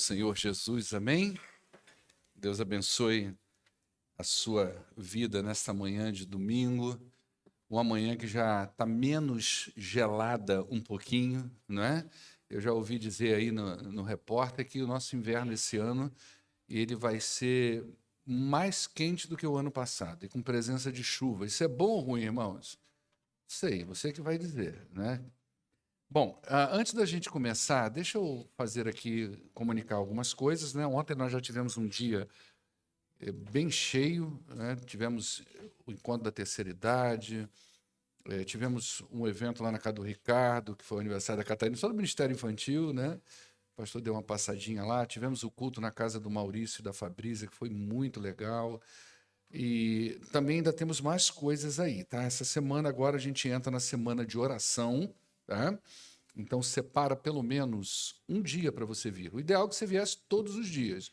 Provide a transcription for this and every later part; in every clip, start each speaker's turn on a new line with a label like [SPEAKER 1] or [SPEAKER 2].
[SPEAKER 1] Senhor Jesus, amém? Deus abençoe a sua vida nesta manhã de domingo, uma manhã que já está menos gelada um pouquinho, não é? Eu já ouvi dizer aí no repórter que o nosso inverno esse ano ele vai ser mais quente do que o ano passado, e com presença de chuva. Isso é bom ou ruim, irmãos? Sei, você que vai dizer, né? Bom, antes da gente começar, deixa eu fazer aqui, comunicar algumas coisas, né? Ontem nós já tivemos um dia bem cheio, né? Tivemos o encontro da terceira idade, tivemos um evento lá na casa do Ricardo, que foi o aniversário da Catarina, só do Ministério Infantil, né? O pastor deu uma passadinha lá. Tivemos o culto na casa do Maurício e da Fabrícia, que foi muito legal. E também ainda temos mais coisas aí, tá? Essa semana agora a gente entra na semana de oração, tá? Então separa pelo menos um dia para você vir. O ideal é que você viesse todos os dias.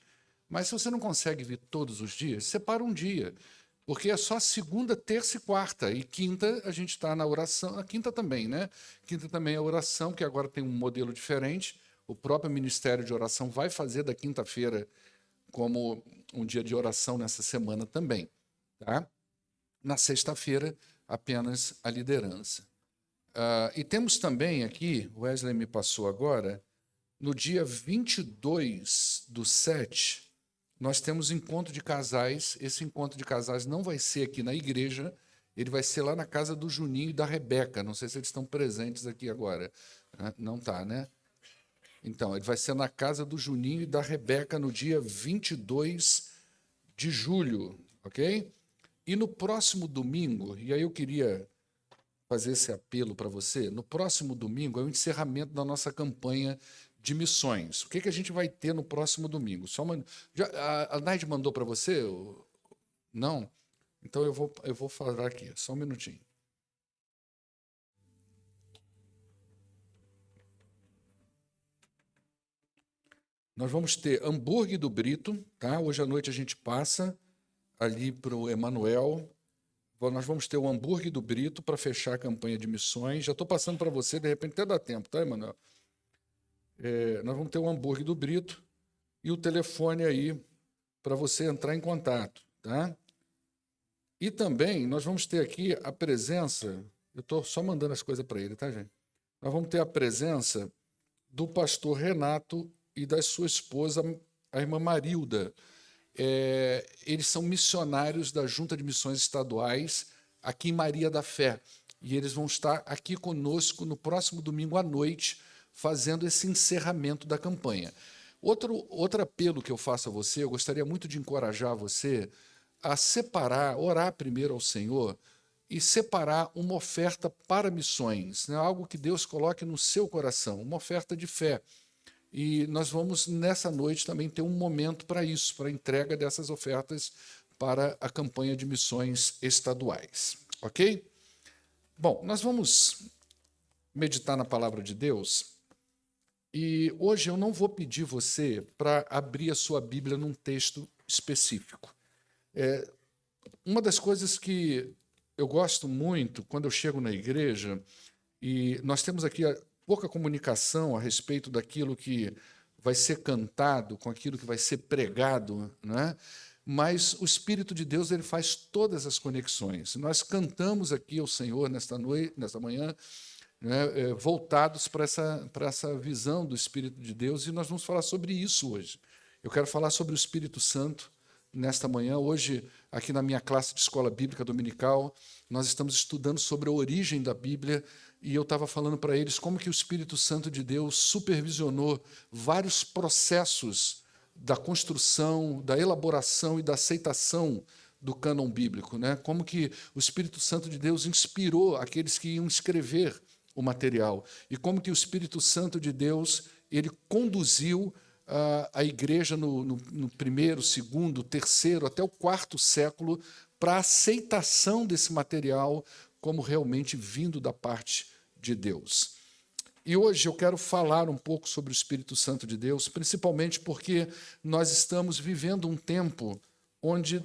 [SPEAKER 1] Mas se você não consegue vir todos os dias, separa um dia. Porque é só segunda, terça e quarta. E quinta a gente está na oração. A quinta também, né? Quinta também é oração, que agora tem um modelo diferente. O próprio Ministério de Oração vai fazer da quinta-feira como um dia de oração nessa semana também. Tá? Na sexta-feira, apenas a liderança. E temos também aqui, o Wesley me passou agora, no dia 22/7, nós temos encontro de casais. Esse encontro de casais não vai ser aqui na igreja, ele vai ser lá na casa do Juninho e da Rebeca. Não sei se eles estão presentes aqui agora. Não está, né? Então, ele vai ser na casa do Juninho e da Rebeca no dia 22 de julho, ok? E no próximo domingo, e aí eu queria fazer esse apelo para você, no próximo domingo é o encerramento da nossa campanha de missões. O que a gente vai ter no próximo domingo? A Naide mandou para você? Não? Então eu vou falar aqui, só um minutinho. Nós vamos ter hambúrguer do Brito, tá? Hoje à noite a gente passa ali para o Emanuel. Nós vamos ter o hambúrguer do Brito para fechar a campanha de missões. Já estou passando para você, de repente até dá tempo, tá, Emanuel? Nós vamos ter o hambúrguer do Brito e o telefone aí para você entrar em contato, tá? E também nós vamos ter aqui a presença, eu estou só mandando as coisas para ele, tá, gente? Nós vamos ter a presença do pastor Renato e da sua esposa, a irmã Marilda. Eles são missionários da Junta de Missões Estaduais aqui em Maria da Fé. E eles vão estar aqui conosco no próximo domingo à noite, fazendo esse encerramento da campanha. Outro apelo que eu faço a você, eu gostaria muito de encorajar você a separar, orar primeiro ao Senhor e separar uma oferta para missões, né? Algo que Deus coloque no seu coração, uma oferta de fé. E nós vamos, nessa noite, também ter um momento para isso, para a entrega dessas ofertas para a campanha de missões estaduais. Ok? Bom, nós vamos meditar na palavra de Deus. E hoje eu não vou pedir você para abrir a sua Bíblia num texto específico. Uma das coisas que eu gosto muito quando eu chego na igreja, e nós temos aqui pouca comunicação a respeito daquilo que vai ser cantado, com aquilo que vai ser pregado, né? Mas o Espírito de Deus ele faz todas as conexões. Nós cantamos aqui ao Senhor nesta manhã, né, voltados para essa visão do Espírito de Deus, e nós vamos falar sobre isso hoje. Eu quero falar sobre o Espírito Santo nesta manhã. Hoje, aqui na minha classe de escola bíblica dominical, nós estamos estudando sobre a origem da Bíblia, e eu estava falando para eles como que o Espírito Santo de Deus supervisionou vários processos da construção, da elaboração e da aceitação do cânon bíblico, né? Como que o Espírito Santo de Deus inspirou aqueles que iam escrever o material, e como que o Espírito Santo de Deus ele conduziu a igreja no primeiro, segundo, terceiro, até o quarto século para a aceitação desse material como realmente vindo da parte de Deus. E hoje eu quero falar um pouco sobre o Espírito Santo de Deus, principalmente porque nós estamos vivendo um tempo onde,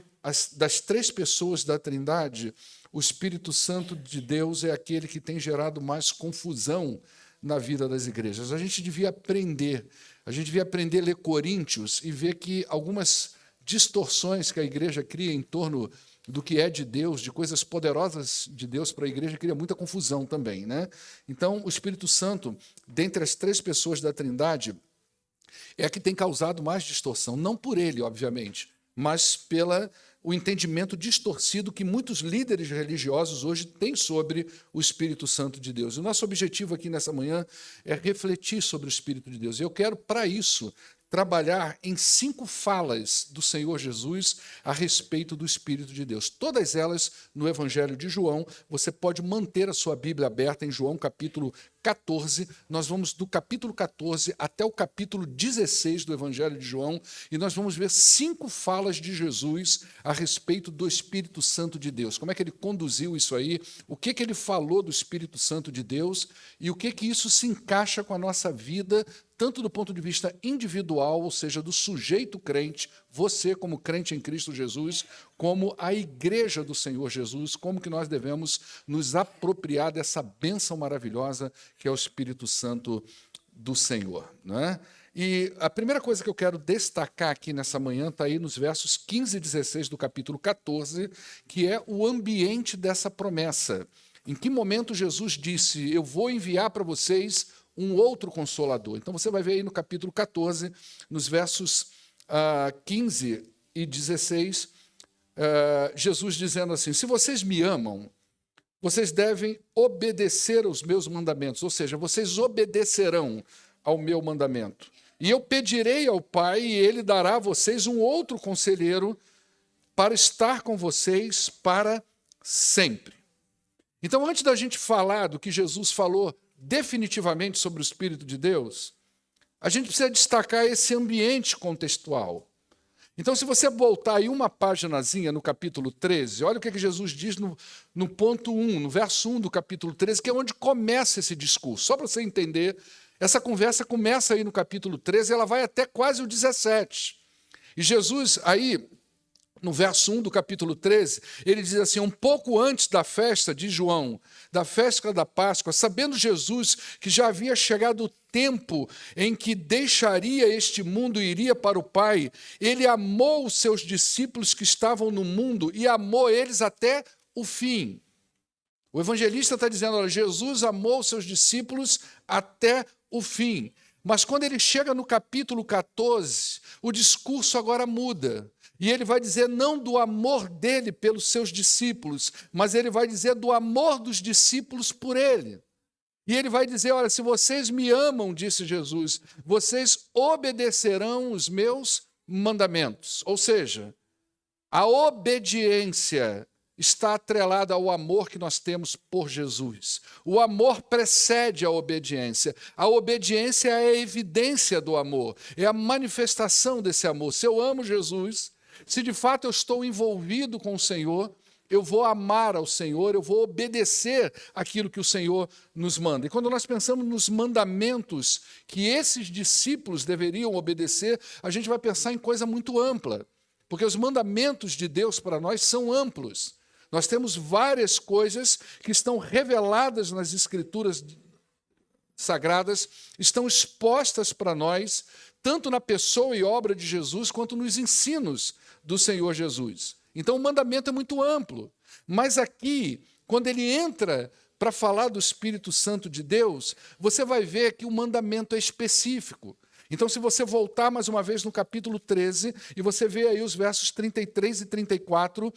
[SPEAKER 1] das três pessoas da Trindade, o Espírito Santo de Deus é aquele que tem gerado mais confusão na vida das igrejas. A gente devia aprender a gente devia aprender a ler Coríntios e ver que algumas distorções que a igreja cria em torno do que é de Deus, de coisas poderosas de Deus para a igreja, cria muita confusão também, né? Então, o Espírito Santo, dentre as 3 pessoas da Trindade, é a que tem causado mais distorção, não por ele, obviamente, mas pelo entendimento distorcido que muitos líderes religiosos hoje têm sobre o Espírito Santo de Deus. O nosso objetivo aqui nessa manhã é refletir sobre o Espírito de Deus. Eu quero, para isso, trabalhar em 5 falas do Senhor Jesus a respeito do Espírito de Deus. Todas elas no Evangelho de João. Você pode manter a sua Bíblia aberta em João capítulo 14. Nós vamos do capítulo 14 até o capítulo 16 do Evangelho de João e nós vamos ver 5 falas de Jesus a respeito do Espírito Santo de Deus. Como é que ele conduziu isso aí, o que ele falou do Espírito Santo de Deus e o que isso se encaixa com a nossa vida, tanto do ponto de vista individual, ou seja, do sujeito crente, você como crente em Cristo Jesus, como a igreja do Senhor Jesus, como que nós devemos nos apropriar dessa bênção maravilhosa que é o Espírito Santo do Senhor, né? E a primeira coisa que eu quero destacar aqui nessa manhã está aí nos versos 15 e 16 do capítulo 14, que é o ambiente dessa promessa. Em que momento Jesus disse, eu vou enviar para vocês um outro Consolador. Então você vai ver aí no capítulo 14, nos versos 15 e 16, Jesus dizendo assim, se vocês me amam, vocês devem obedecer aos meus mandamentos, ou seja, vocês obedecerão ao meu mandamento. E eu pedirei ao Pai, e ele dará a vocês um outro conselheiro para estar com vocês para sempre. Então, antes da gente falar do que Jesus falou definitivamente sobre o Espírito de Deus, a gente precisa destacar esse ambiente contextual. Então, se você voltar aí uma paginazinha no capítulo 13, olha o que Jesus diz no ponto 1, no verso 1 do capítulo 13, que é onde começa esse discurso. Só para você entender, essa conversa começa aí no capítulo 13 e ela vai até quase o 17. E Jesus, aí, no verso 1 do capítulo 13, ele diz assim, um pouco antes da festa de João, da festa da Páscoa, sabendo Jesus que já havia chegado o tempo em que deixaria este mundo e iria para o Pai, ele amou os seus discípulos que estavam no mundo e amou eles até o fim. O evangelista está dizendo, olha, Jesus amou os seus discípulos até o fim. Mas quando ele chega no capítulo 14, o discurso agora muda. E ele vai dizer não do amor dele pelos seus discípulos, mas ele vai dizer do amor dos discípulos por ele. E ele vai dizer, olha, se vocês me amam, disse Jesus, vocês obedecerão os meus mandamentos. Ou seja, a obediência está atrelada ao amor que nós temos por Jesus. O amor precede a obediência. A obediência é a evidência do amor, é a manifestação desse amor. Se eu amo Jesus, se de fato eu estou envolvido com o Senhor, eu vou amar ao Senhor, eu vou obedecer aquilo que o Senhor nos manda. E quando nós pensamos nos mandamentos que esses discípulos deveriam obedecer, a gente vai pensar em coisa muito ampla, porque os mandamentos de Deus para nós são amplos. Nós temos várias coisas que estão reveladas nas Escrituras sagradas, estão expostas para nós, tanto na pessoa e obra de Jesus, quanto nos ensinos do Senhor Jesus. Então, o mandamento é muito amplo. Mas aqui, quando ele entra para falar do Espírito Santo de Deus, você vai ver que o mandamento é específico. Então, se você voltar mais uma vez no capítulo 13, e você vê aí os versos 33 e 34,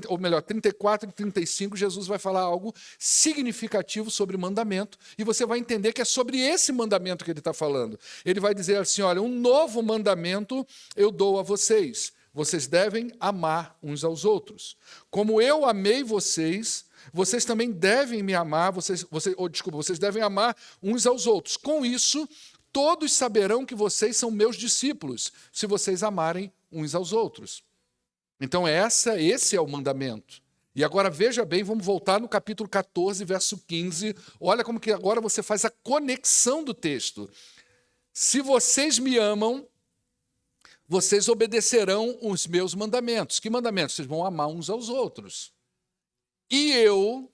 [SPEAKER 1] ou melhor, 34 e 35, Jesus vai falar algo significativo sobre mandamento, e você vai entender que é sobre esse mandamento que ele está falando. Ele vai dizer assim, olha, um novo mandamento eu dou a vocês. Vocês devem amar uns aos outros. Como eu amei vocês, vocês também devem me amar, vocês devem amar uns aos outros. Com isso, todos saberão que vocês são meus discípulos, se vocês amarem uns aos outros. Então, esse é o mandamento. E agora, veja bem, vamos voltar no capítulo 14, verso 15. Olha como que agora você faz a conexão do texto. Se vocês me amam, vocês obedecerão os meus mandamentos. Que mandamentos? Vocês vão amar uns aos outros. E eu,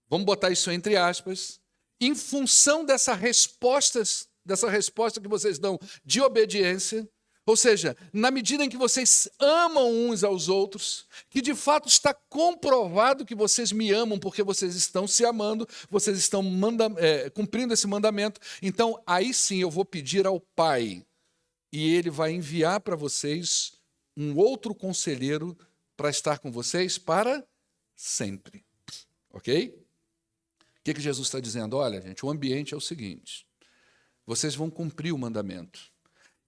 [SPEAKER 1] vamos botar isso entre aspas, em função dessa resposta dessa resposta que vocês dão de obediência, ou seja, na medida em que vocês amam uns aos outros, que de fato está comprovado que vocês me amam porque vocês estão se amando, vocês estão cumprindo esse mandamento, então aí sim eu vou pedir ao Pai e Ele vai enviar para vocês um outro conselheiro para estar com vocês para sempre. Ok? O que Jesus está dizendo? Olha, gente, o ambiente é o seguinte, vocês vão cumprir o mandamento.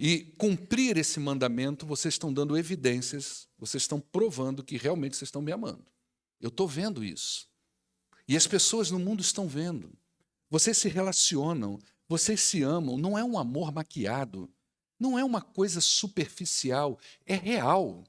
[SPEAKER 1] E cumprir esse mandamento, vocês estão dando evidências, vocês estão provando que realmente vocês estão me amando. Eu estou vendo isso. E as pessoas no mundo estão vendo. Vocês se relacionam, vocês se amam, não é um amor maquiado, não é uma coisa superficial, é real.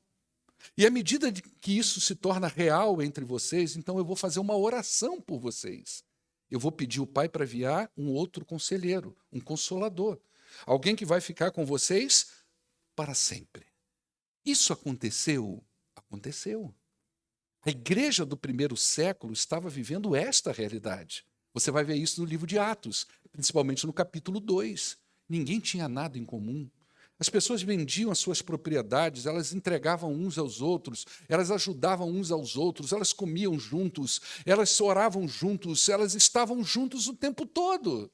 [SPEAKER 1] E à medida que isso se torna real entre vocês, então eu vou fazer uma oração por vocês. Eu vou pedir o Pai para enviar um outro conselheiro, um consolador. Alguém que vai ficar com vocês para sempre. Isso aconteceu? Aconteceu. A igreja do primeiro século estava vivendo esta realidade. Você vai ver isso no livro de Atos, principalmente no capítulo 2. Ninguém tinha nada em comum. As pessoas vendiam as suas propriedades, elas entregavam uns aos outros, elas ajudavam uns aos outros, elas comiam juntos, elas oravam juntos, elas estavam juntos o tempo todo.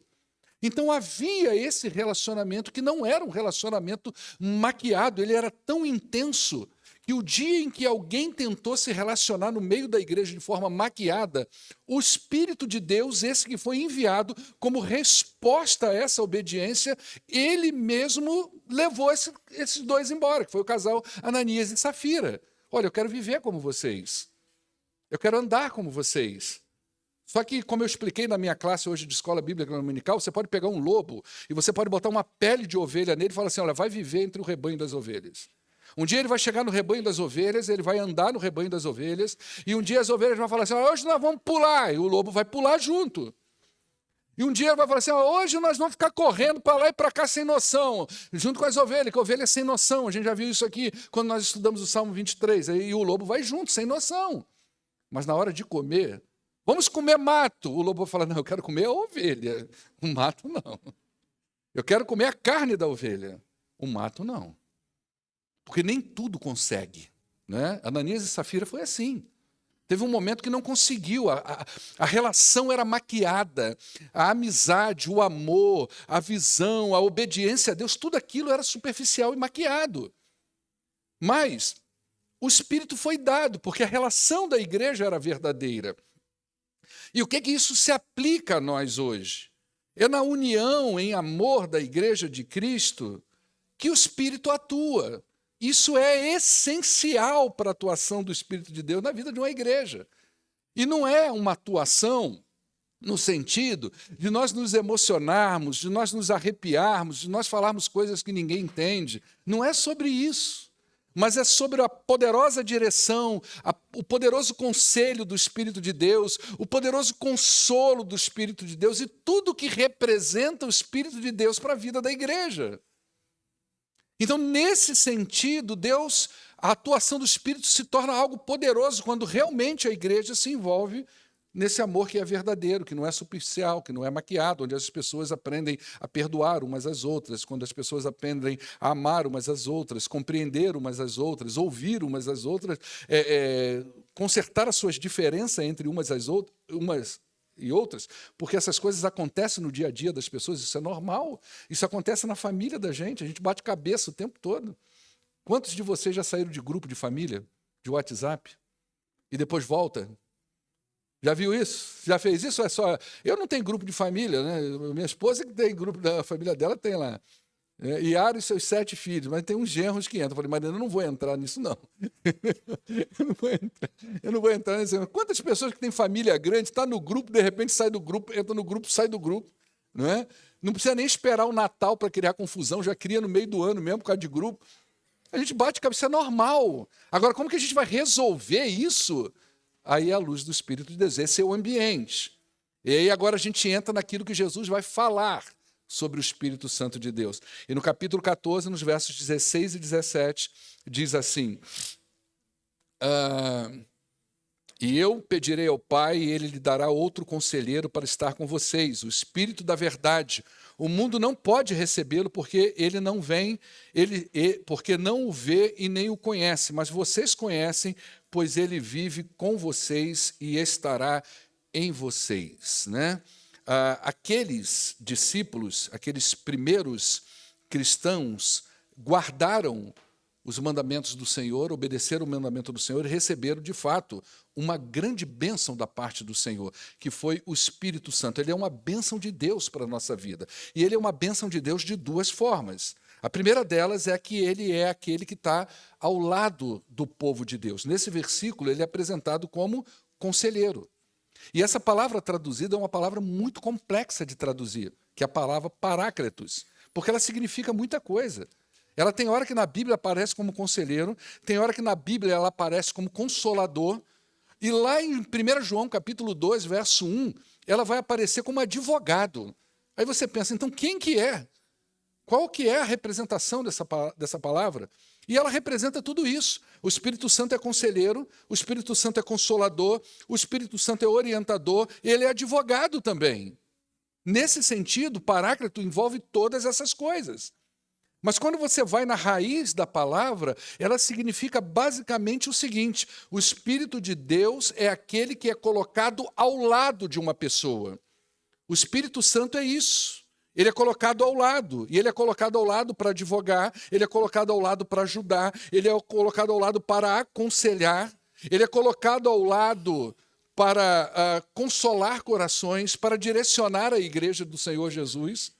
[SPEAKER 1] Então havia esse relacionamento que não era um relacionamento maquiado, ele era tão intenso que o dia em que alguém tentou se relacionar no meio da igreja de forma maquiada, o Espírito de Deus, esse que foi enviado como resposta a essa obediência, ele mesmo levou esses dois embora, que foi o casal Ananias e Safira. Olha, eu quero viver como vocês, eu quero andar como vocês. Só que, como eu expliquei na minha classe hoje de escola bíblica dominical, você pode pegar um lobo e você pode botar uma pele de ovelha nele e falar assim, olha, vai viver entre o rebanho das ovelhas. Um dia ele vai chegar no rebanho das ovelhas, ele vai andar no rebanho das ovelhas, e um dia as ovelhas vão falar assim, hoje nós vamos pular, e o lobo vai pular junto. E um dia ele vai falar assim, hoje nós vamos ficar correndo para lá e para cá sem noção, junto com as ovelhas, que a ovelha é sem noção. A gente já viu isso aqui quando nós estudamos o Salmo 23, e o lobo vai junto, sem noção. Mas na hora de comer, vamos comer mato. O lobo fala, não, eu quero comer a ovelha. O mato, não. Eu quero comer a carne da ovelha. O mato, não. Porque nem tudo consegue. Né? Ananias e Safira foi assim. Teve um momento que não conseguiu. A relação era maquiada. A amizade, o amor, a visão, a obediência a Deus, tudo aquilo era superficial e maquiado. Mas o Espírito foi dado, porque a relação da igreja era verdadeira. E o que isso se aplica a nós hoje? É na união em amor da igreja de Cristo que o Espírito atua. Isso é essencial para a atuação do Espírito de Deus na vida de uma igreja. E não é uma atuação no sentido de nós nos emocionarmos, de nós nos arrepiarmos, de nós falarmos coisas que ninguém entende. Não é sobre isso. Mas é sobre a poderosa direção, o poderoso conselho do Espírito de Deus, o poderoso consolo do Espírito de Deus e tudo que representa o Espírito de Deus para a vida da igreja. Então, nesse sentido, a atuação do Espírito se torna algo poderoso quando realmente a igreja se envolve nesse amor que é verdadeiro, que não é superficial, que não é maquiado, onde as pessoas aprendem a perdoar umas às outras, quando as pessoas aprendem a amar umas às outras, compreender umas às outras, ouvir umas às outras, consertar as suas diferenças entre umas e outras, porque essas coisas acontecem no dia a dia das pessoas, isso é normal, isso acontece na família da gente, a gente bate cabeça o tempo todo. Quantos de vocês já saíram de grupo de família, de WhatsApp, e depois volta? Já viu isso? Já fez isso? É só... Eu não tenho grupo de família, né? Minha esposa que tem grupo da família dela, tem lá. Yara e seus 7 filhos, mas tem uns genros que entram. Eu falei, Mariana, eu não vou entrar nisso, não. Eu não vou entrar nisso. Quantas pessoas que têm família grande, está no grupo, de repente sai do grupo, entra no grupo, sai do grupo. Não é? Não precisa nem esperar o Natal para criar confusão, já cria no meio do ano mesmo, por causa de grupo. A gente bate cabeça, isso é normal. Agora, como que a gente vai resolver isso? Aí é a luz do Espírito de Deus, esse é o ambiente. E aí agora a gente entra naquilo que Jesus vai falar sobre o Espírito Santo de Deus. E no capítulo 14, nos versos 16 e 17, diz assim, e eu pedirei ao Pai, e Ele lhe dará outro conselheiro para estar com vocês, o Espírito da verdade, O mundo não pode recebê-lo porque ele não vem, porque não o vê e nem o conhece, mas vocês conhecem, pois ele vive com vocês e estará em vocês, né? Aqueles discípulos, aqueles primeiros cristãos, guardaram os mandamentos do Senhor, obedeceram o mandamento do Senhor e receberam, de fato, uma grande bênção da parte do Senhor, que foi o Espírito Santo. Ele é uma bênção de Deus para a nossa vida. E ele é uma bênção de Deus de duas formas. A primeira delas é que ele é aquele que está ao lado do povo de Deus. Nesse versículo, ele é apresentado como conselheiro. E essa palavra traduzida é uma palavra muito complexa de traduzir, que é a palavra paráclitos, porque ela significa muita coisa. Ela tem hora que na Bíblia aparece como conselheiro, tem hora que na Bíblia ela aparece como consolador, e lá em 1 João, capítulo 2, verso 1, ela vai aparecer como advogado. Aí você pensa, então quem que é? Qual que é a representação dessa palavra? E ela representa tudo isso. O Espírito Santo é conselheiro, o Espírito Santo é consolador, o Espírito Santo é orientador, ele é advogado também. Nesse sentido, paráclito envolve todas essas coisas. Mas quando você vai na raiz da palavra, ela significa basicamente o seguinte: o Espírito de Deus é aquele que é colocado ao lado de uma pessoa. O Espírito Santo é isso. Ele é colocado ao lado, e ele é colocado ao lado para advogar, ele é colocado ao lado para ajudar, ele é colocado ao lado para aconselhar, ele é colocado ao lado para consolar corações, para direcionar a igreja do Senhor Jesus.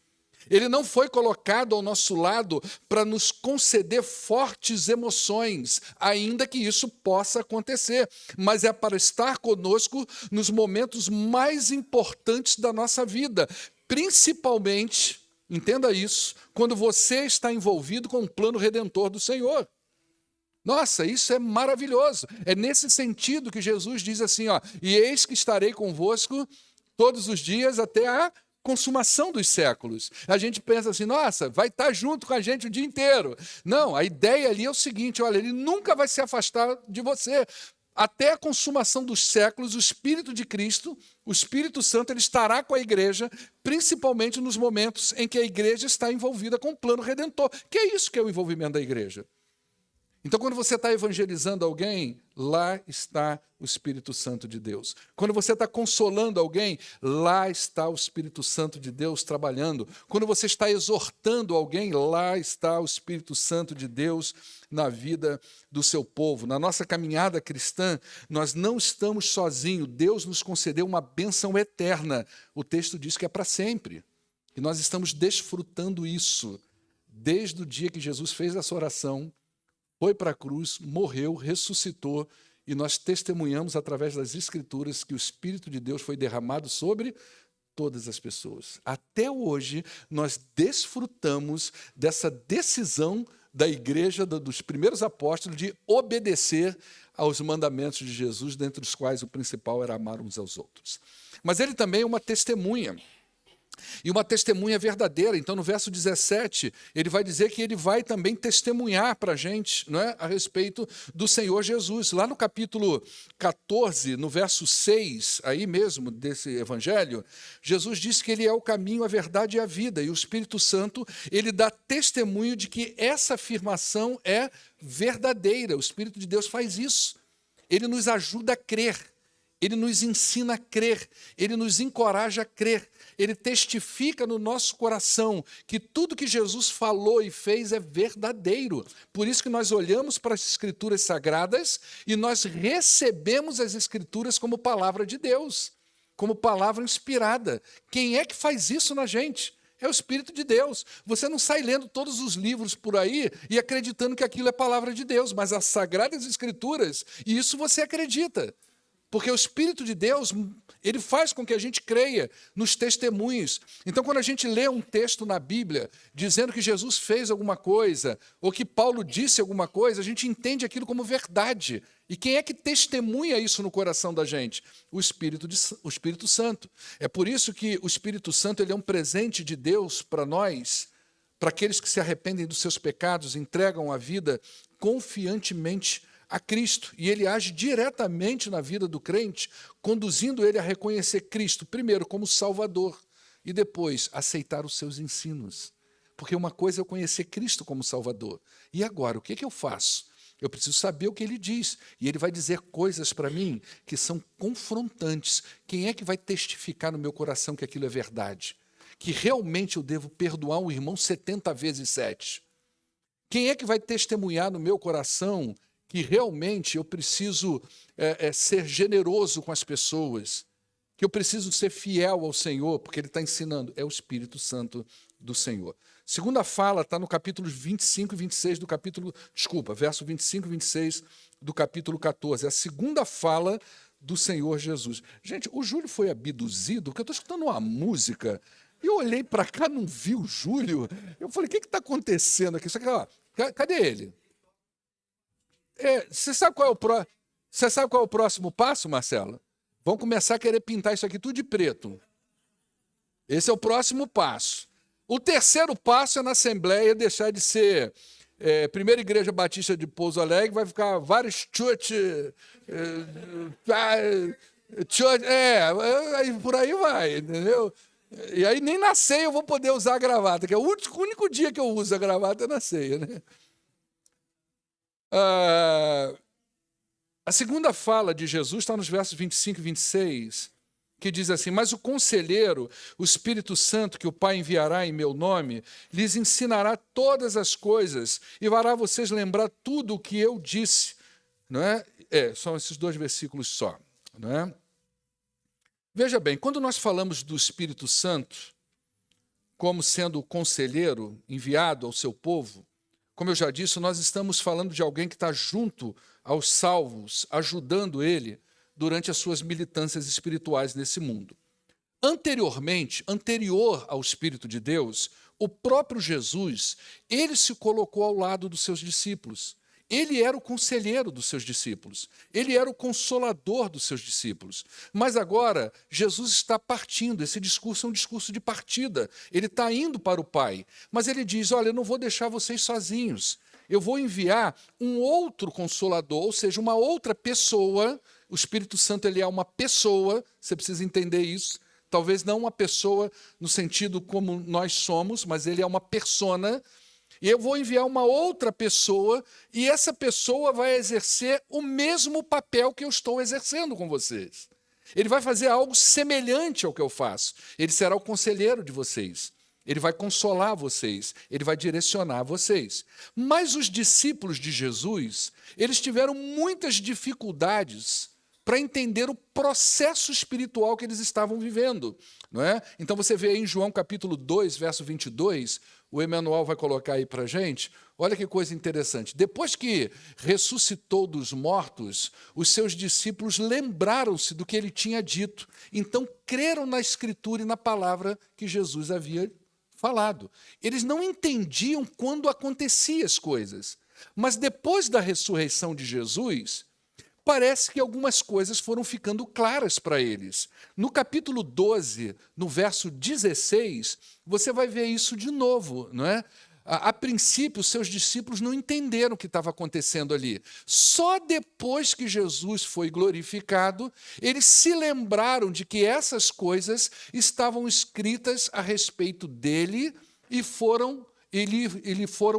[SPEAKER 1] Ele não foi colocado ao nosso lado para nos conceder fortes emoções, ainda que isso possa acontecer, mas é para estar conosco nos momentos mais importantes da nossa vida, principalmente, entenda isso, quando você está envolvido com o plano redentor do Senhor. Nossa, isso é maravilhoso. É nesse sentido que Jesus diz assim, e eis que estarei convosco todos os dias até a consumação dos séculos. A gente pensa assim, nossa, vai estar junto com a gente o dia inteiro. Não, a ideia ali é o seguinte, olha, ele nunca vai se afastar de você. Até a consumação dos séculos, o Espírito de Cristo, o Espírito Santo, ele estará com a igreja, principalmente nos momentos em que a igreja está envolvida com o plano redentor. Que é isso que é o envolvimento da igreja. Então, quando você está evangelizando alguém, lá está o Espírito Santo de Deus. Quando você está consolando alguém, lá está o Espírito Santo de Deus trabalhando. Quando você está exortando alguém, lá está o Espírito Santo de Deus na vida do seu povo. Na nossa caminhada cristã, nós não estamos sozinhos. Deus nos concedeu uma bênção eterna. O texto diz que é para sempre. E nós estamos desfrutando isso desde o dia que Jesus fez essa oração, foi para a cruz, morreu, ressuscitou, e nós testemunhamos através das Escrituras que o Espírito de Deus foi derramado sobre todas as pessoas. Até hoje, nós desfrutamos dessa decisão da igreja, dos primeiros apóstolos, de obedecer aos mandamentos de Jesus, dentre os quais o principal era amar uns aos outros. Mas ele também é uma testemunha. E uma testemunha verdadeira. Então, no verso 17, ele vai dizer que ele vai também testemunhar para a gente, não é, a respeito do Senhor Jesus. Lá no capítulo 14, no verso 6, aí mesmo desse evangelho, Jesus diz que ele é o caminho, a verdade e a vida. E o Espírito Santo, ele dá testemunho de que essa afirmação é verdadeira. O Espírito de Deus faz isso. Ele nos ajuda a crer. Ele nos ensina a crer. Ele nos encoraja a crer. Ele testifica no nosso coração que tudo que Jesus falou e fez é verdadeiro. Por isso que nós olhamos para as Escrituras Sagradas e nós recebemos as Escrituras como palavra de Deus, como palavra inspirada. Quem é que faz isso na gente? É o Espírito de Deus. Você não sai lendo todos os livros por aí e acreditando que aquilo é palavra de Deus, mas as Sagradas Escrituras, e isso você acredita. Porque o Espírito de Deus, ele faz com que a gente creia nos testemunhos. Então, quando a gente lê um texto na Bíblia dizendo que Jesus fez alguma coisa, ou que Paulo disse alguma coisa, a gente entende aquilo como verdade. E quem é que testemunha isso no coração da gente? O Espírito Santo. É por isso que o Espírito Santo, ele é um presente de Deus para nós, para aqueles que se arrependem dos seus pecados, entregam a vida confiantemente a Cristo, e ele age diretamente na vida do crente, conduzindo ele a reconhecer Cristo, primeiro, como Salvador, e depois aceitar os seus ensinos. Porque uma coisa é eu conhecer Cristo como Salvador. E agora, o que eu faço? Eu preciso saber o que ele diz. E ele vai dizer coisas para mim que são confrontantes. Quem é que vai testificar no meu coração que aquilo é verdade? Que realmente eu devo perdoar um irmão 70 vezes 7? Quem é que vai testemunhar no meu coração que realmente eu preciso ser generoso com as pessoas? Que eu preciso ser fiel ao Senhor, porque ele está ensinando. É o Espírito Santo do Senhor. Segunda fala está no capítulo 25 e 26 do capítulo... verso 25 e 26 do capítulo 14. É a segunda fala do Senhor Jesus. Gente, o Júlio foi abduzido, porque eu estou escutando uma música, e eu olhei para cá, não vi o Júlio. Eu falei, o que está acontecendo aqui? Isso aqui, ó, cadê ele? Você sabe qual é o próximo passo, Marcela? Vão começar a querer pintar isso aqui tudo de preto. Esse é o próximo passo. O terceiro passo é na Assembleia deixar de ser Primeira Igreja Batista de Pouso Alegre, vai ficar vários church, aí por aí vai, entendeu? E aí nem na ceia eu vou poder usar a gravata, que é o único dia que eu uso a gravata é na ceia, né? A segunda fala de Jesus está nos versos 25 e 26, que diz assim: mas o conselheiro, o Espírito Santo, que o Pai enviará em meu nome, lhes ensinará todas as coisas e fará vocês lembrar tudo o que eu disse. Não é? São esses 2 versículos só. Não é? Veja bem, quando nós falamos do Espírito Santo como sendo o conselheiro enviado ao seu povo, como eu já disse, nós estamos falando de alguém que está junto aos salvos, ajudando ele durante as suas militâncias espirituais nesse mundo. Anterior ao Espírito de Deus, o próprio Jesus, ele se colocou ao lado dos seus discípulos. Ele era o conselheiro dos seus discípulos. Ele era o consolador dos seus discípulos. Mas agora, Jesus está partindo. Esse discurso é um discurso de partida. Ele está indo para o Pai. Mas ele diz, olha, eu não vou deixar vocês sozinhos. Eu vou enviar um outro consolador, ou seja, uma outra pessoa. O Espírito Santo ele é uma pessoa, você precisa entender isso. Talvez não uma pessoa no sentido como nós somos, mas ele é uma persona. E eu vou enviar uma outra pessoa, e essa pessoa vai exercer o mesmo papel que eu estou exercendo com vocês. Ele vai fazer algo semelhante ao que eu faço. Ele será o conselheiro de vocês. Ele vai consolar vocês. Ele vai direcionar vocês. Mas os discípulos de Jesus, eles tiveram muitas dificuldades para entender o processo espiritual que eles estavam vivendo. Não é? Então você vê aí em João capítulo 2, verso 22, o Emanuel vai colocar aí para a gente, olha que coisa interessante. Depois que ressuscitou dos mortos, os seus discípulos lembraram-se do que ele tinha dito. Então creram na Escritura e na palavra que Jesus havia falado. Eles não entendiam quando aconteciam as coisas. Mas depois da ressurreição de Jesus, parece que algumas coisas foram ficando claras para eles. No capítulo 12, no verso 16, você vai ver isso de novo, não é? A princípio, os seus discípulos não entenderam o que estava acontecendo ali. Só depois que Jesus foi glorificado, eles se lembraram de que essas coisas estavam escritas a respeito dele e foram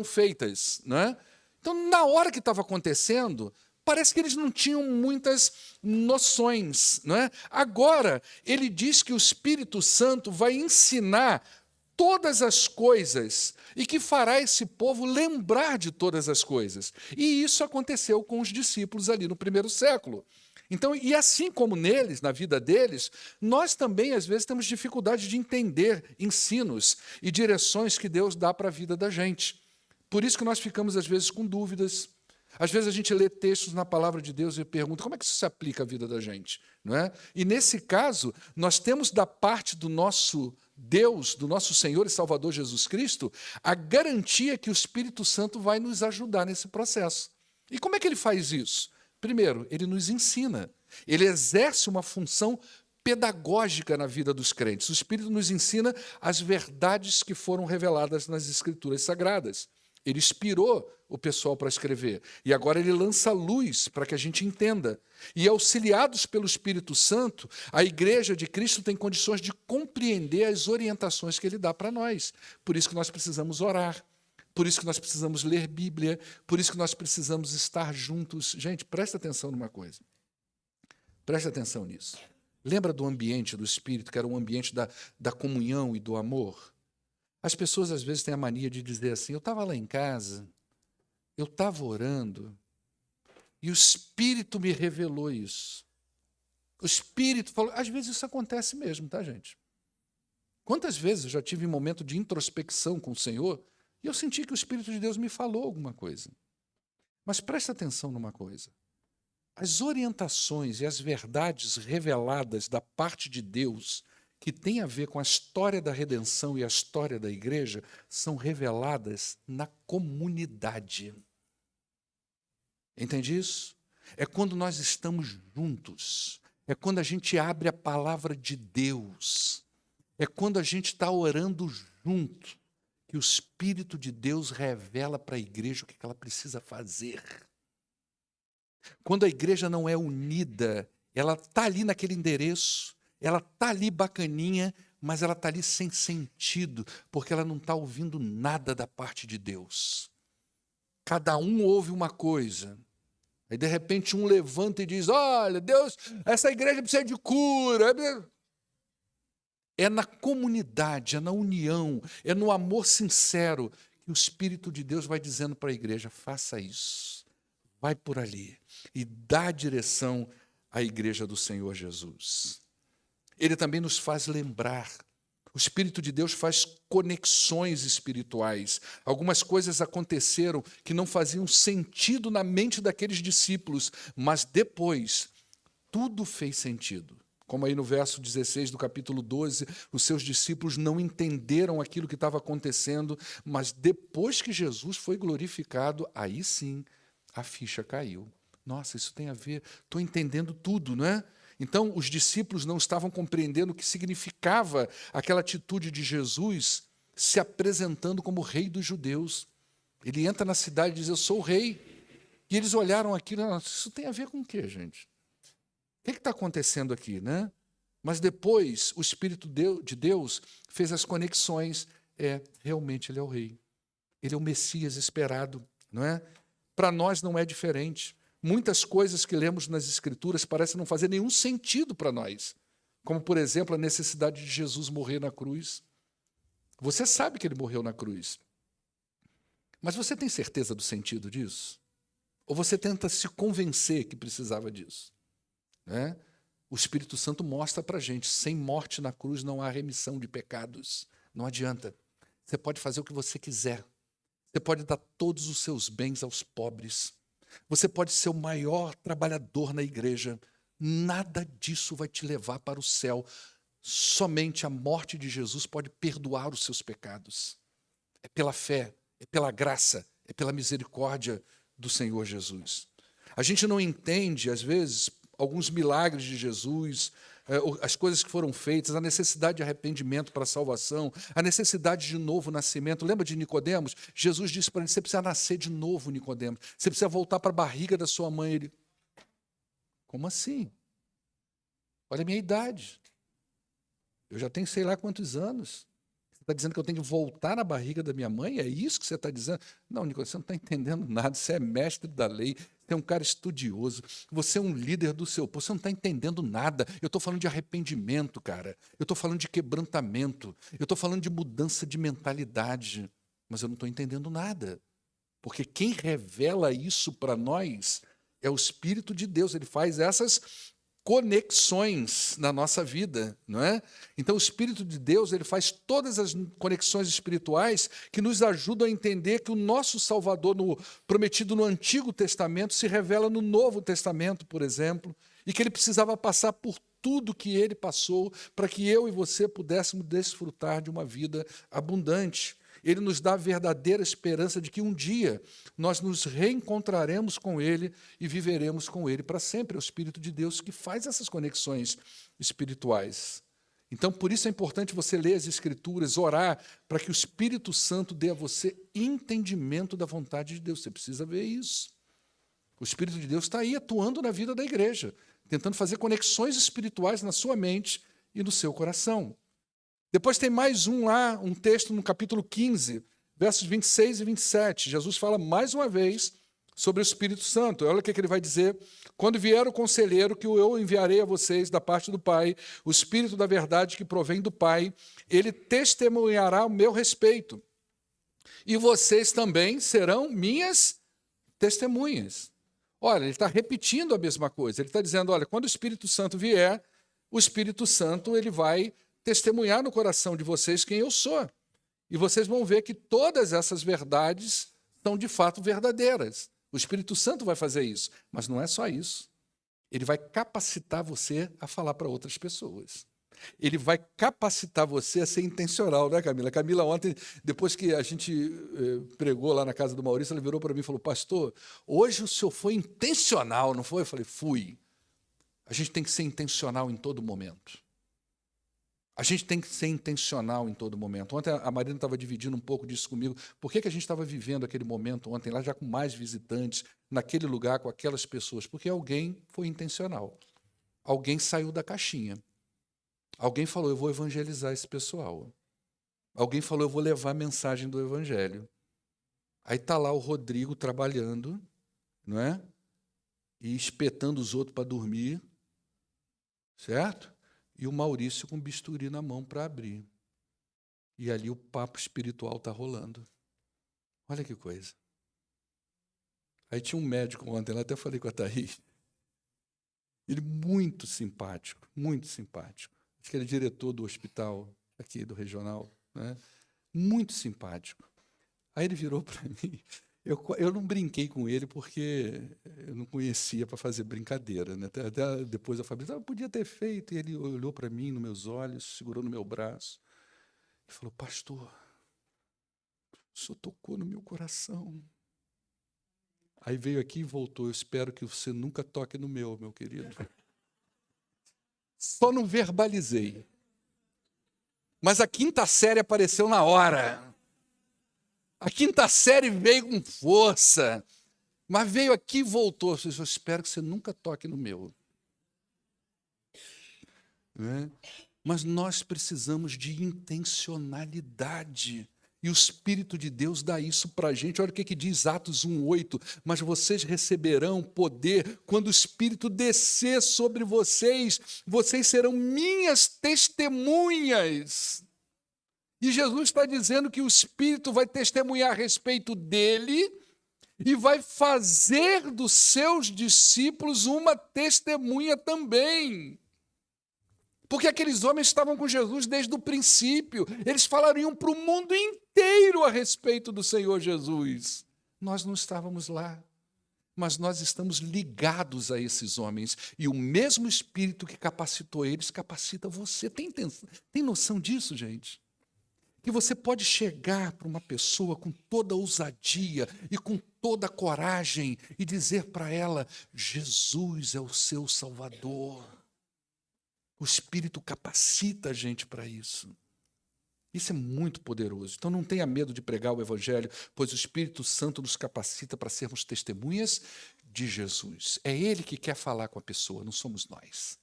[SPEAKER 1] feitas, não é? Então, na hora que estava acontecendo, parece que eles não tinham muitas noções, não é? Agora, ele diz que o Espírito Santo vai ensinar todas as coisas e que fará esse povo lembrar de todas as coisas. E isso aconteceu com os discípulos ali no primeiro século. Então, e assim como neles, na vida deles, nós também, às vezes, temos dificuldade de entender ensinos e direções que Deus dá para a vida da gente. Por isso que nós ficamos, às vezes, com dúvidas. Às vezes a gente lê textos na palavra de Deus e pergunta como é que isso se aplica à vida da gente, não é? E nesse caso, nós temos da parte do nosso Deus, do nosso Senhor e Salvador Jesus Cristo, a garantia que o Espírito Santo vai nos ajudar nesse processo. E como é que ele faz isso? Primeiro, ele nos ensina. Ele exerce uma função pedagógica na vida dos crentes. O Espírito nos ensina as verdades que foram reveladas nas Escrituras Sagradas. Ele inspirou o pessoal para escrever. E agora ele lança luz para que a gente entenda. E auxiliados pelo Espírito Santo, a Igreja de Cristo tem condições de compreender as orientações que ele dá para nós. Por isso que nós precisamos orar. Por isso que nós precisamos ler Bíblia. Por isso que nós precisamos estar juntos. Gente, presta atenção numa coisa. Presta atenção nisso. Lembra do ambiente do Espírito, que era um ambiente da comunhão e do amor? As pessoas, às vezes, têm a mania de dizer assim, eu estava lá em casa, eu estava orando, e o Espírito me revelou isso. O Espírito falou... Às vezes isso acontece mesmo, tá, gente? Quantas vezes eu já tive um momento de introspecção com o Senhor, e eu senti que o Espírito de Deus me falou alguma coisa. Mas presta atenção numa coisa. As orientações e as verdades reveladas da parte de Deus, que tem a ver com a história da redenção e a história da igreja, são reveladas na comunidade. Entende isso? É quando nós estamos juntos. É quando a gente abre a palavra de Deus. É quando a gente está orando junto, que o Espírito de Deus revela para a igreja o que ela precisa fazer. Quando a igreja não é unida, ela está ali naquele endereço, ela está ali bacaninha, mas ela está ali sem sentido, porque ela não está ouvindo nada da parte de Deus. Cada um ouve uma coisa. Aí, de repente, um levanta e diz, olha, Deus, essa igreja precisa de cura. É na comunidade, é na união, é no amor sincero que o Espírito de Deus vai dizendo para a igreja, faça isso, vai por ali e dá direção à igreja do Senhor Jesus. Ele também nos faz lembrar. O Espírito de Deus faz conexões espirituais. Algumas coisas aconteceram que não faziam sentido na mente daqueles discípulos, mas depois tudo fez sentido. Como aí no verso 16 do capítulo 12, os seus discípulos não entenderam aquilo que estava acontecendo, mas depois que Jesus foi glorificado, aí sim a ficha caiu. Nossa, isso tem a ver, estou entendendo tudo, não é? Então, os discípulos não estavam compreendendo o que significava aquela atitude de Jesus se apresentando como rei dos judeus. Ele entra na cidade e diz, eu sou o rei. E eles olharam aquilo, isso tem a ver com o quê, gente? O que está acontecendo aqui, né? Mas depois, o Espírito de Deus fez as conexões. Realmente, ele é o rei. Ele é o Messias esperado, não é? Para nós não é diferente. Muitas coisas que lemos nas Escrituras parecem não fazer nenhum sentido para nós. Como, por exemplo, a necessidade de Jesus morrer na cruz. Você sabe que ele morreu na cruz. Mas você tem certeza do sentido disso? Ou você tenta se convencer que precisava disso? Né? O Espírito Santo mostra para a gente, sem morte na cruz não há remissão de pecados. Não adianta. Você pode fazer o que você quiser. Você pode dar todos os seus bens aos pobres. Você pode ser o maior trabalhador na igreja. Nada disso vai te levar para o céu. Somente a morte de Jesus pode perdoar os seus pecados. É pela fé, é pela graça, é pela misericórdia do Senhor Jesus. A gente não entende, às vezes, alguns milagres de Jesus, as coisas que foram feitas, a necessidade de arrependimento para a salvação, a necessidade de novo nascimento. Lembra de Nicodemos? Jesus disse para ele, você precisa nascer de novo, Nicodemos. Você precisa voltar para a barriga da sua mãe. Ele, como assim? Olha a minha idade. Eu já tenho sei lá quantos anos. Você está dizendo que eu tenho que voltar na barriga da minha mãe? É isso que você está dizendo? Não, Nicodemos, você não está entendendo nada. Você é mestre da lei. Você é um cara estudioso, você é um líder do seu povo, você não está entendendo nada. Eu estou falando de arrependimento, cara. Eu estou falando de quebrantamento. Eu estou falando de mudança de mentalidade. Mas eu não estou entendendo nada. Porque quem revela isso para nós é o Espírito de Deus. Ele faz essas conexões na nossa vida, não é? Então o Espírito de Deus, ele faz todas as conexões espirituais que nos ajudam a entender que o nosso Salvador prometido no Antigo Testamento se revela no Novo Testamento, por exemplo, e que ele precisava passar por tudo que ele passou para que eu e você pudéssemos desfrutar de uma vida abundante. Ele nos dá a verdadeira esperança de que um dia nós nos reencontraremos com ele e viveremos com ele para sempre. É o Espírito de Deus que faz essas conexões espirituais. Então, por isso é importante você ler as Escrituras, orar, para que o Espírito Santo dê a você entendimento da vontade de Deus. Você precisa ver isso. O Espírito de Deus está aí atuando na vida da igreja, tentando fazer conexões espirituais na sua mente e no seu coração. Depois tem mais um lá, um texto no capítulo 15, versos 26 e 27. Jesus fala mais uma vez sobre o Espírito Santo. Olha o que ele vai dizer. Quando vier o conselheiro que eu enviarei a vocês da parte do Pai, o Espírito da verdade que provém do Pai, ele testemunhará o meu respeito. E vocês também serão minhas testemunhas. Olha, ele está repetindo a mesma coisa. Ele está dizendo, olha, quando o Espírito Santo vier, o Espírito Santo ele vai testemunhar no coração de vocês quem eu sou. E vocês vão ver que todas essas verdades são de fato verdadeiras. O Espírito Santo vai fazer isso, mas não é só isso. Ele vai capacitar você a falar para outras pessoas. Ele vai capacitar você a ser intencional, né, Camila? Camila, ontem, depois que a gente pregou lá na casa do Maurício, ela virou para mim e falou, pastor, hoje o senhor foi intencional, não foi? Eu falei, fui. A gente tem que ser intencional em todo momento. A gente tem que ser intencional em todo momento. Ontem a Marina estava dividindo um pouco disso comigo. Por que a gente estava vivendo aquele momento ontem lá, já com mais visitantes, naquele lugar, com aquelas pessoas? Porque alguém foi intencional. Alguém saiu da caixinha. Alguém falou, eu vou evangelizar esse pessoal. Alguém falou, eu vou levar a mensagem do evangelho. Aí está lá o Rodrigo trabalhando, não é? E espetando os outros para dormir, certo? E o Maurício com bisturi na mão para abrir. E ali o papo espiritual está rolando. Olha que coisa. Aí tinha um médico ontem, lá até falei com a Thaís. Ele muito simpático, muito simpático. Acho que ele é diretor do hospital aqui, do regional, né? Muito simpático. Aí ele virou para mim. Eu não brinquei com ele porque eu não conhecia para fazer brincadeira, né? Até depois eu falei, podia ter feito. E ele olhou para mim, nos meus olhos, segurou no meu braço e falou, pastor, o senhor tocou no meu coração. Aí veio aqui e voltou, eu espero que você nunca toque no meu querido. Só não verbalizei. Mas a quinta série apareceu na hora. A quinta série veio com força, mas veio aqui e voltou. Eu espero que você nunca toque no meu. Né? Mas nós precisamos de intencionalidade. E o Espírito de Deus dá isso para a gente. Olha o que diz Atos 1,8. Mas vocês receberão poder quando o Espírito descer sobre vocês. Vocês serão minhas testemunhas. E Jesus está dizendo que o Espírito vai testemunhar a respeito dele e vai fazer dos seus discípulos uma testemunha também. Porque aqueles homens estavam com Jesus desde o princípio. Eles falariam para o mundo inteiro a respeito do Senhor Jesus. Nós não estávamos lá, mas nós estamos ligados a esses homens. E o mesmo Espírito que capacitou eles, capacita você. Tem noção disso, gente? Que você pode chegar para uma pessoa com toda ousadia e com toda coragem e dizer para ela, Jesus é o seu Salvador. O Espírito capacita a gente para isso. Isso é muito poderoso. Então não tenha medo de pregar o Evangelho, pois o Espírito Santo nos capacita para sermos testemunhas de Jesus. É Ele que quer falar com a pessoa, não somos nós.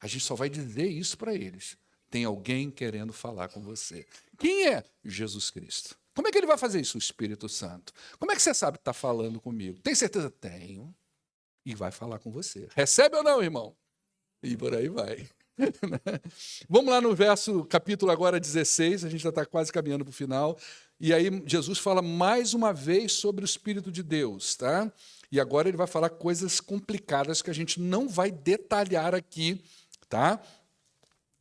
[SPEAKER 1] A gente só vai dizer isso para eles. Tem alguém querendo falar com você. Quem é? Jesus Cristo. Como é que ele vai fazer isso? O Espírito Santo. Como é que você sabe que está falando comigo? Tem certeza? Tenho. E vai falar com você. Recebe ou não, irmão? E por aí vai. Vamos lá no capítulo agora 16, a gente já está quase caminhando para o final. E aí Jesus fala mais uma vez sobre o Espírito de Deus, tá? E agora ele vai falar coisas complicadas que a gente não vai detalhar aqui, tá?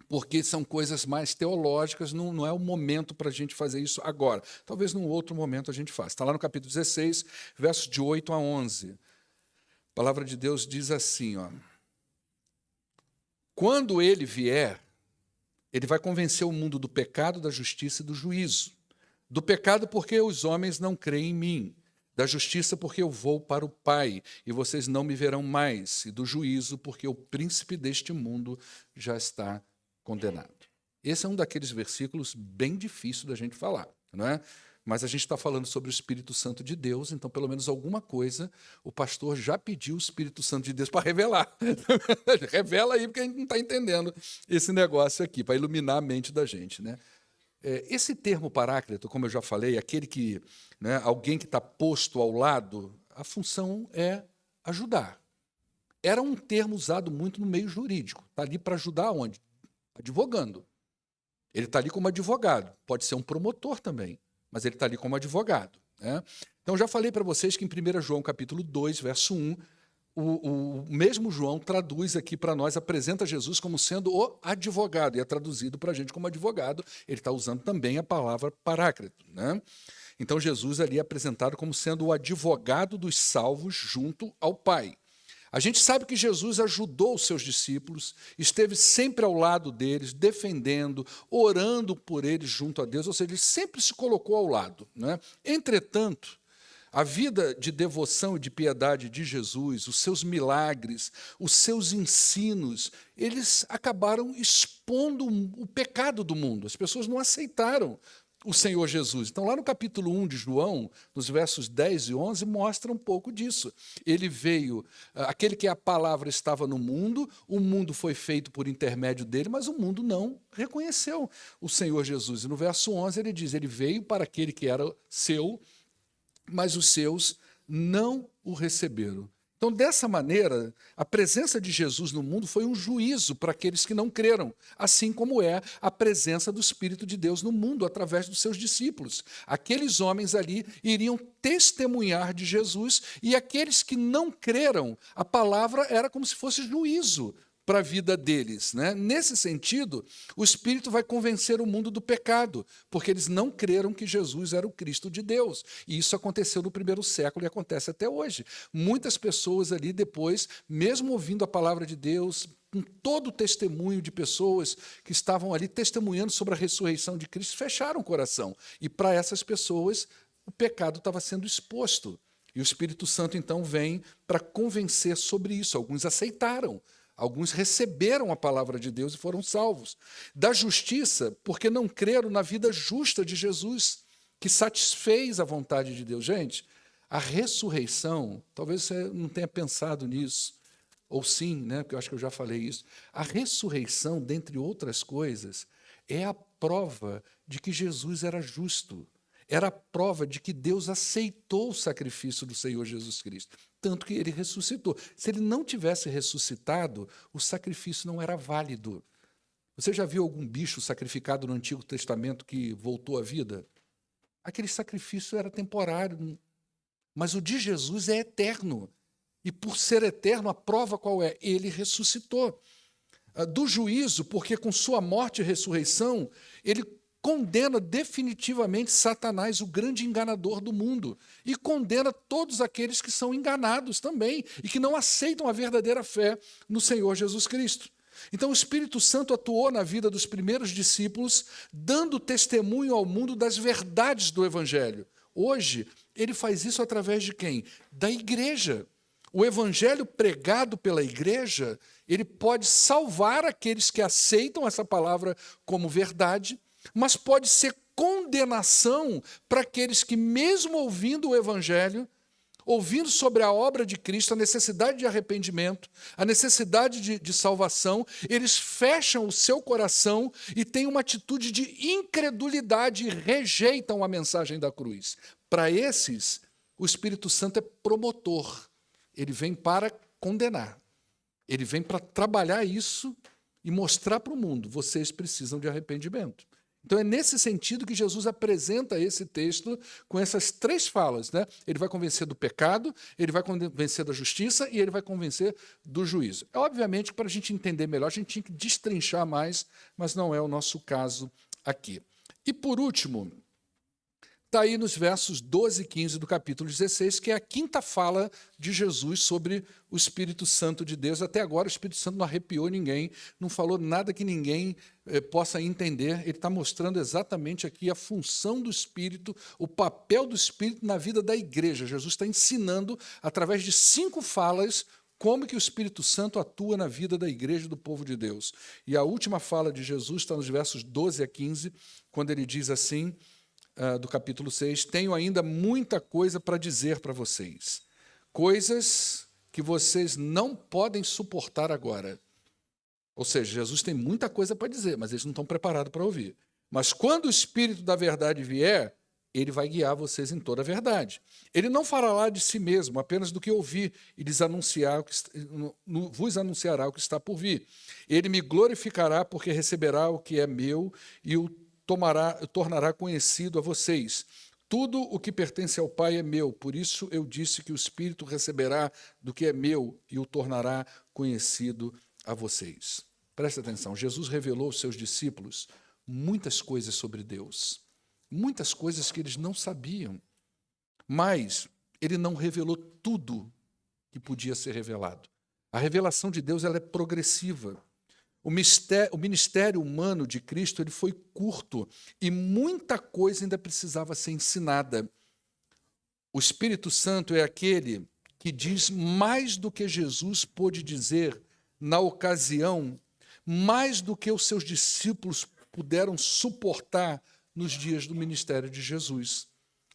[SPEAKER 1] Porque são coisas mais teológicas, não é o momento para a gente fazer isso agora. Talvez num outro momento a gente faça. Está lá no capítulo 16, versos de 8 a 11. A palavra de Deus diz assim, ó. Quando ele vier, ele vai convencer o mundo do pecado, da justiça e do juízo. Do pecado porque os homens não creem em mim. Da justiça porque eu vou para o Pai e vocês não me verão mais. E do juízo porque o príncipe deste mundo já está condenado. Esse é um daqueles versículos bem difícil da gente falar, não é? Mas a gente está falando sobre o Espírito Santo de Deus, então pelo menos alguma coisa o pastor já pediu o Espírito Santo de Deus para revelar. Revela aí, porque a gente não está entendendo esse negócio aqui, para iluminar a mente da gente, né? Esse termo paráclito, como eu já falei, aquele que, né, alguém que está posto ao lado, a função é ajudar. Era um termo usado muito no meio jurídico. Está ali para ajudar onde? Advogando. Ele está ali como advogado. Pode ser um promotor também, mas ele está ali como advogado, né? Então, já falei para vocês que em 1 João capítulo 2, verso 1, o mesmo João traduz aqui para nós, apresenta Jesus como sendo o advogado, e é traduzido para a gente como advogado. Ele está usando também a palavra paráclito, né? Então, Jesus ali é apresentado como sendo o advogado dos salvos junto ao Pai. A gente sabe que Jesus ajudou os seus discípulos, esteve sempre ao lado deles, defendendo, orando por eles junto a Deus, ou seja, ele sempre se colocou ao lado, né? Entretanto, a vida de devoção e de piedade de Jesus, os seus milagres, os seus ensinos, eles acabaram expondo o pecado do mundo. As pessoas não aceitaram o Senhor Jesus. Então, lá no capítulo 1 de João, nos versos 10 e 11, mostra um pouco disso. Ele veio, aquele que a palavra estava no mundo, o mundo foi feito por intermédio dele, mas o mundo não reconheceu o Senhor Jesus. E no verso 11 ele diz, ele veio para aquele que era seu, mas os seus não o receberam. Então, dessa maneira, a presença de Jesus no mundo foi um juízo para aqueles que não creram, assim como é a presença do Espírito de Deus no mundo através dos seus discípulos. Aqueles homens ali iriam testemunhar de Jesus, e aqueles que não creram, a palavra era como se fosse juízo para a vida deles, né? Nesse sentido, o Espírito vai convencer o mundo do pecado, porque eles não creram que Jesus era o Cristo de Deus. E isso aconteceu no primeiro século e acontece até hoje. Muitas pessoas ali depois, mesmo ouvindo a palavra de Deus, com todo o testemunho de pessoas que estavam ali testemunhando sobre a ressurreição de Cristo, fecharam o coração. E para essas pessoas, o pecado estava sendo exposto. E o Espírito Santo, então, vem para convencer sobre isso. Alguns aceitaram. Alguns receberam a palavra de Deus e foram salvos. Da justiça, porque não creram na vida justa de Jesus, que satisfez a vontade de Deus. Gente, a ressurreição, talvez você não tenha pensado nisso, ou sim, né, porque eu acho que eu já falei isso. A ressurreição, dentre outras coisas, é a prova de que Jesus era justo. Era a prova de que Deus aceitou o sacrifício do Senhor Jesus Cristo, tanto que ele ressuscitou. Se ele não tivesse ressuscitado, o sacrifício não era válido. Você já viu algum bicho sacrificado no Antigo Testamento que voltou à vida? Aquele sacrifício era temporário, mas o de Jesus é eterno. E por ser eterno, a prova qual é? Ele ressuscitou. Do juízo, porque com sua morte e ressurreição, ele condena definitivamente Satanás, o grande enganador do mundo, e condena todos aqueles que são enganados também e que não aceitam a verdadeira fé no Senhor Jesus Cristo. Então, o Espírito Santo atuou na vida dos primeiros discípulos, dando testemunho ao mundo das verdades do Evangelho. Hoje, ele faz isso através de quem? Da igreja. O Evangelho pregado pela igreja, ele pode salvar aqueles que aceitam essa palavra como verdade, mas pode ser condenação para aqueles que, mesmo ouvindo o Evangelho, ouvindo sobre a obra de Cristo, a necessidade de arrependimento, a necessidade de salvação, eles fecham o seu coração e têm uma atitude de incredulidade e rejeitam a mensagem da cruz. Para esses, o Espírito Santo é promotor. Ele vem para condenar. Ele vem para trabalhar isso e mostrar para o mundo, vocês precisam de arrependimento. Então, é nesse sentido que Jesus apresenta esse texto com essas três falas, né? Ele vai convencer do pecado, ele vai convencer da justiça e ele vai convencer do juízo. Obviamente, para a gente entender melhor, a gente tinha que destrinchar mais, mas não é o nosso caso aqui. E, por último, está aí nos versos 12 e 15 do capítulo 16, que é a quinta fala de Jesus sobre o Espírito Santo de Deus. Até agora o Espírito Santo não arrepiou ninguém, não falou nada que ninguém possa entender. Ele está mostrando exatamente aqui a função do Espírito, o papel do Espírito na vida da igreja. Jesus está ensinando, através de 5 falas, como que o Espírito Santo atua na vida da igreja do povo de Deus. E a última fala de Jesus está nos versos 12 a 15, quando ele diz assim, do capítulo 6, tenho ainda muita coisa para dizer para vocês, coisas que vocês não podem suportar agora. Ou seja, Jesus tem muita coisa para dizer, mas eles não estão preparados para ouvir. Mas quando o Espírito da verdade vier, ele vai guiar vocês em toda a verdade. Ele não falará de si mesmo, apenas do que ouvir, e vos anunciará o que está por vir. Ele me glorificará, porque receberá o que é meu e o tornará conhecido a vocês. Tudo o que pertence ao Pai é meu, por isso eu disse que o Espírito receberá do que é meu e o tornará conhecido a vocês. Presta atenção, Jesus revelou aos seus discípulos muitas coisas sobre Deus, muitas coisas que eles não sabiam, mas ele não revelou tudo que podia ser revelado. A revelação de Deus ela é progressiva. O ministério humano de Cristo ele foi curto e muita coisa ainda precisava ser ensinada. O Espírito Santo é aquele que diz mais do que Jesus pôde dizer na ocasião, mais do que os seus discípulos puderam suportar nos dias do ministério de Jesus.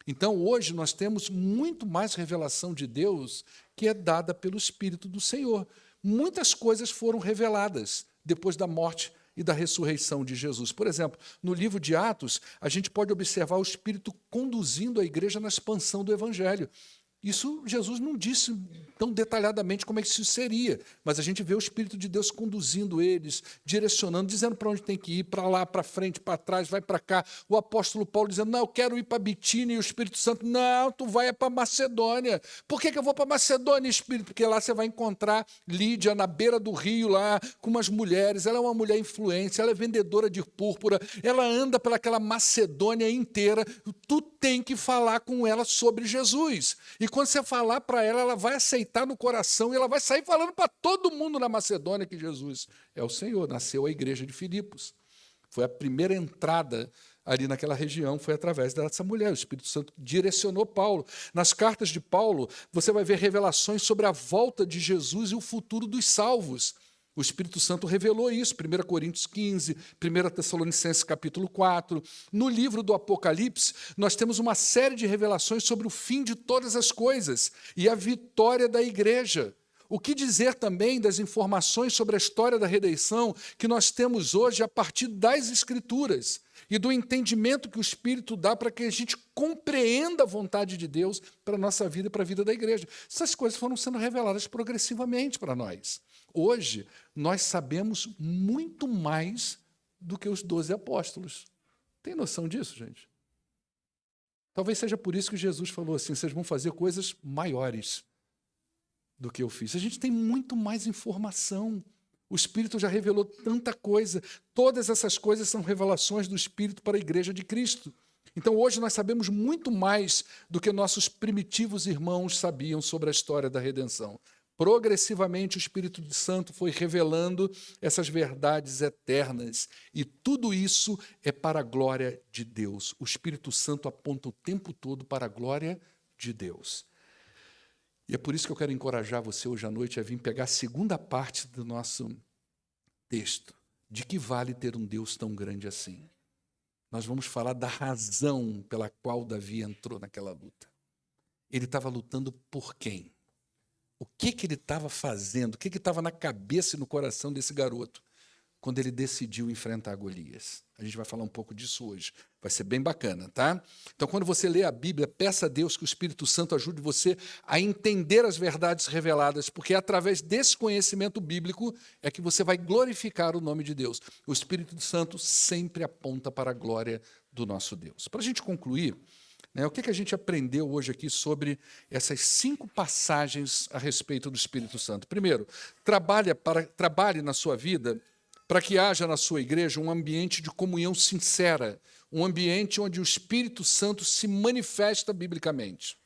[SPEAKER 1] Então, hoje, nós temos muito mais revelação de Deus que é dada pelo Espírito do Senhor. Muitas coisas foram reveladas depois da morte e da ressurreição de Jesus. Por exemplo, no livro de Atos, a gente pode observar o Espírito conduzindo a igreja na expansão do Evangelho. Isso Jesus não disse tão detalhadamente como é que isso seria, mas a gente vê o Espírito de Deus conduzindo eles, direcionando, dizendo para onde tem que ir, para lá, para frente, para trás, vai para cá. O apóstolo Paulo dizendo, não, eu quero ir para Bitínia, e o Espírito Santo, não, tu vai para Macedônia. Por que eu vou para Macedônia, Espírito? Porque lá você vai encontrar Lídia na beira do rio, lá, com umas mulheres, ela é uma mulher influente, ela é vendedora de púrpura, ela anda pelaquela Macedônia inteira, tu tem que falar com ela sobre Jesus. E quando você falar para ela, ela vai aceitar no coração e ela vai sair falando para todo mundo na Macedônia que Jesus é o Senhor. Nasceu a igreja de Filipos. Foi a primeira entrada ali naquela região, foi através dessa mulher. O Espírito Santo direcionou Paulo. Nas cartas de Paulo, você vai ver revelações sobre a volta de Jesus e o futuro dos salvos. O Espírito Santo revelou isso, 1 Coríntios 15, 1 Tessalonicenses capítulo 4. No livro do Apocalipse, nós temos uma série de revelações sobre o fim de todas as coisas e a vitória da igreja. O que dizer também das informações sobre a história da redenção que nós temos hoje a partir das Escrituras e do entendimento que o Espírito dá para que a gente compreenda a vontade de Deus para a nossa vida e para a vida da igreja. Essas coisas foram sendo reveladas progressivamente para nós. Hoje, nós sabemos muito mais do que os 12 apóstolos. Tem noção disso, gente? Talvez seja por isso que Jesus falou assim, vocês vão fazer coisas maiores do que eu fiz. A gente tem muito mais informação. O Espírito já revelou tanta coisa. Todas essas coisas são revelações do Espírito para a igreja de Cristo. Então, hoje nós sabemos muito mais do que nossos primitivos irmãos sabiam sobre a história da redenção. Progressivamente, o Espírito Santo foi revelando essas verdades eternas. E tudo isso é para a glória de Deus. O Espírito Santo aponta o tempo todo para a glória de Deus. E é por isso que eu quero encorajar você hoje à noite a vir pegar a segunda parte do nosso texto. De que vale ter um Deus tão grande assim? Nós vamos falar da razão pela qual Davi entrou naquela luta. Ele estava lutando por quem? O que ele estava fazendo? O que estava na cabeça e no coração desse garoto quando ele decidiu enfrentar Golias? A gente vai falar um pouco disso hoje. Vai ser bem bacana, tá? Então, quando você lê a Bíblia, peça a Deus que o Espírito Santo ajude você a entender as verdades reveladas, porque é através desse conhecimento bíblico é que você vai glorificar o nome de Deus. O Espírito Santo sempre aponta para a glória do nosso Deus. Para a gente concluir, o que a gente aprendeu hoje aqui sobre essas 5 passagens a respeito do Espírito Santo? Primeiro, trabalhe na sua vida para que haja na sua igreja um ambiente de comunhão sincera, um ambiente onde o Espírito Santo se manifesta biblicamente.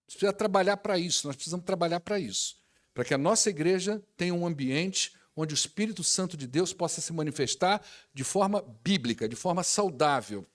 [SPEAKER 1] Você precisa trabalhar para isso, nós precisamos trabalhar para isso, para que a nossa igreja tenha um ambiente onde o Espírito Santo de Deus possa se manifestar de forma bíblica, de forma saudável.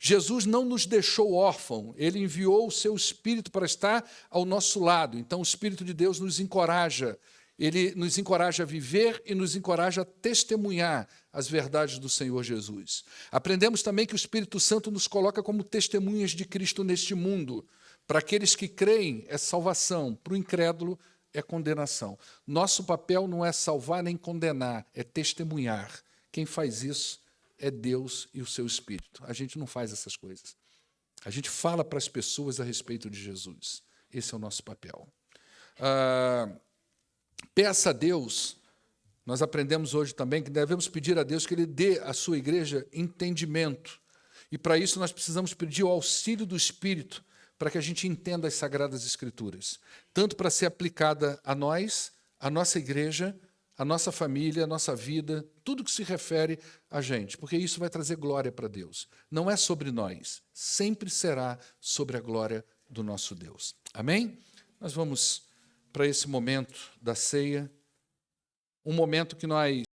[SPEAKER 1] Jesus não nos deixou órfão, ele enviou o seu Espírito para estar ao nosso lado. Então, o Espírito de Deus nos encoraja Ele nos encoraja a viver e nos encoraja a testemunhar as verdades do Senhor Jesus. Aprendemos também que o Espírito Santo nos coloca como testemunhas de Cristo neste mundo. Para aqueles que creem, é salvação. Para o incrédulo, é condenação. Nosso papel não é salvar nem condenar, é testemunhar. Quem faz isso é Deus e o seu Espírito. A gente não faz essas coisas. A gente fala para as pessoas a respeito de Jesus. Esse é o nosso papel. Peça a Deus, nós aprendemos hoje também que devemos pedir a Deus que Ele dê à sua igreja entendimento. E para isso nós precisamos pedir o auxílio do Espírito para que a gente entenda as Sagradas Escrituras, tanto para ser aplicada a nós, a nossa igreja, a nossa família, a nossa vida, tudo que se refere a gente, porque isso vai trazer glória para Deus. Não é sobre nós, sempre será sobre a glória do nosso Deus. Amém? Nós vamos para esse momento da ceia, um momento que nós